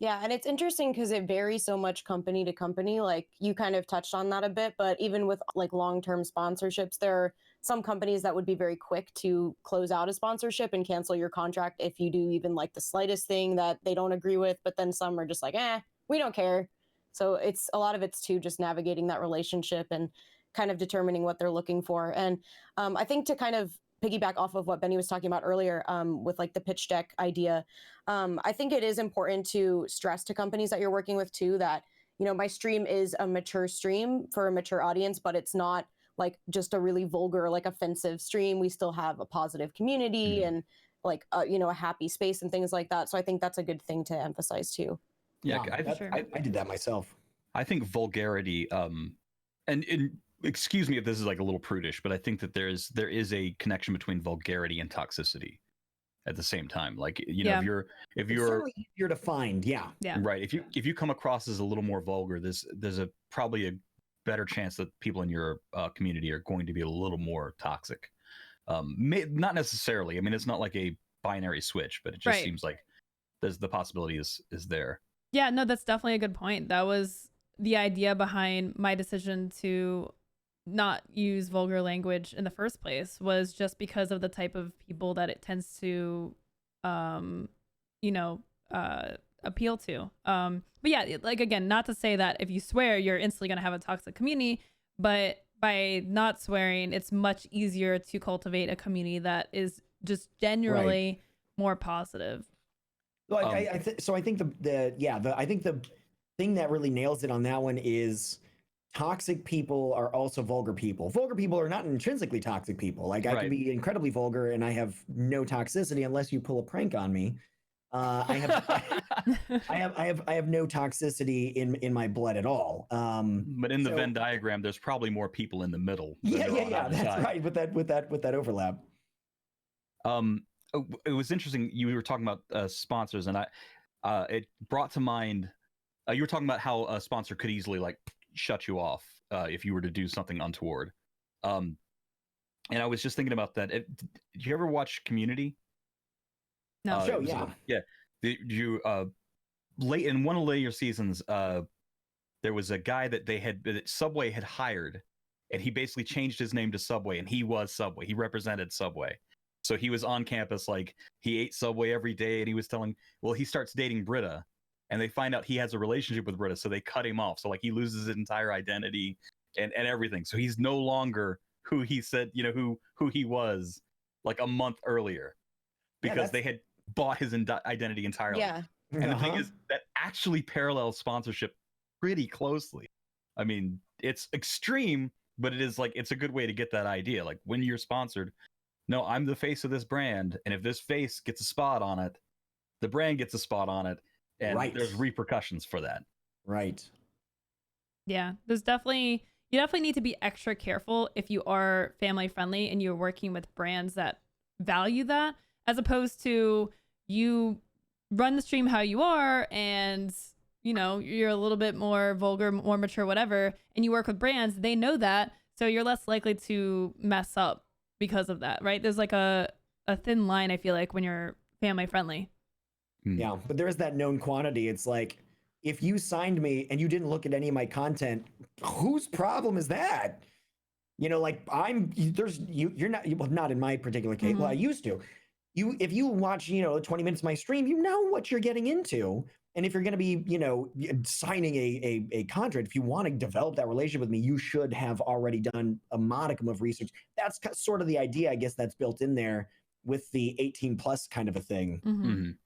Yeah, and it's interesting because it varies so much company to company. Like you kind of touched on that a bit, but even with like long-term sponsorships, there are some companies that would be very quick to close out a sponsorship and cancel your contract if you do even like the slightest thing that they don't agree with. But then some are just like, we don't care. So it's a lot of it's too just navigating that relationship and kind of determining what they're looking for. And I think to kind of piggyback off of what Benny was talking about earlier with like the pitch deck idea, I think it is important to stress to companies that you're working with too that, you know, my stream is a mature stream for a mature audience, but it's not like just a really vulgar, like offensive stream. We still have a positive community and like, you know, a happy space and things like that. So I think that's a good thing to emphasize too. Yeah, I did that myself. I think vulgarity, and excuse me if this is like a little prudish, but I think that there is a connection between vulgarity and toxicity at the same time. Like, you know, if you're certainly easier to find, right. If you come across as a little more vulgar, there's probably a better chance that people in your community are going to be a little more toxic. Not necessarily. I mean, it's not like a binary switch, but it just seems like there's the possibility is there. Yeah, no, that's definitely a good point. That was the idea behind my decision to not use vulgar language in the first place, was just because of the type of people that it tends to, appeal to. But yeah, like, again, not to say that if you swear, you're instantly going to have a toxic community, but by not swearing, it's much easier to cultivate a community that is just generally more positive. Well, I think the thing that really nails it on that one is toxic people are also vulgar people. Vulgar people are not intrinsically toxic people. Like I can be incredibly vulgar and I have no toxicity unless you pull a prank on me. I have no toxicity in my blood at all. But in the Venn diagram, there's probably more people in the middle. Yeah, that's right. With that overlap. It was interesting. You were talking about sponsors, and it brought to mind. You were talking about how a sponsor could easily like shut you off if you were to do something untoward. And I was just thinking about that. Did you ever watch Community? No. Yeah. Did you late in one of the later seasons, there was a guy that Subway had hired, and he basically changed his name to Subway, and he was Subway. He represented Subway. So he was on campus, like he ate Subway every day, and he was telling, well, he starts dating Britta, and they find out he has a relationship with Britta, so they cut him off. So like he loses his entire identity and everything. So he's no longer who he said, you know, who he was like a month earlier, because they had bought his identity entirely. Yeah. And the thing is that actually parallels sponsorship pretty closely. I mean, it's extreme, but it is like, it's a good way to get that idea. Like when you're sponsored, no, I'm the face of this brand, and if this face gets a spot on it, the brand gets a spot on it, and there's repercussions for that. Right. Yeah, you definitely need to be extra careful if you are family friendly and you're working with brands that value that, as opposed to you run the stream how you are and, you know, you're a little bit more vulgar, more mature, whatever, and you work with brands, they know that, so you're less likely to mess up because of that, right? There's like a thin line, I feel like, when you're family friendly. Yeah, but there is that known quantity. It's like, if you signed me and you didn't look at any of my content, whose problem is that? You know, like you're not, well, not in my particular case. Well, I used to. If you watch, 20 minutes of my stream, you know what you're getting into. And if you're going to be, signing a contract, if you want to develop that relationship with me, you should have already done a modicum of research. That's sort of the idea, I guess, that's built in there with the 18 plus kind of a thing.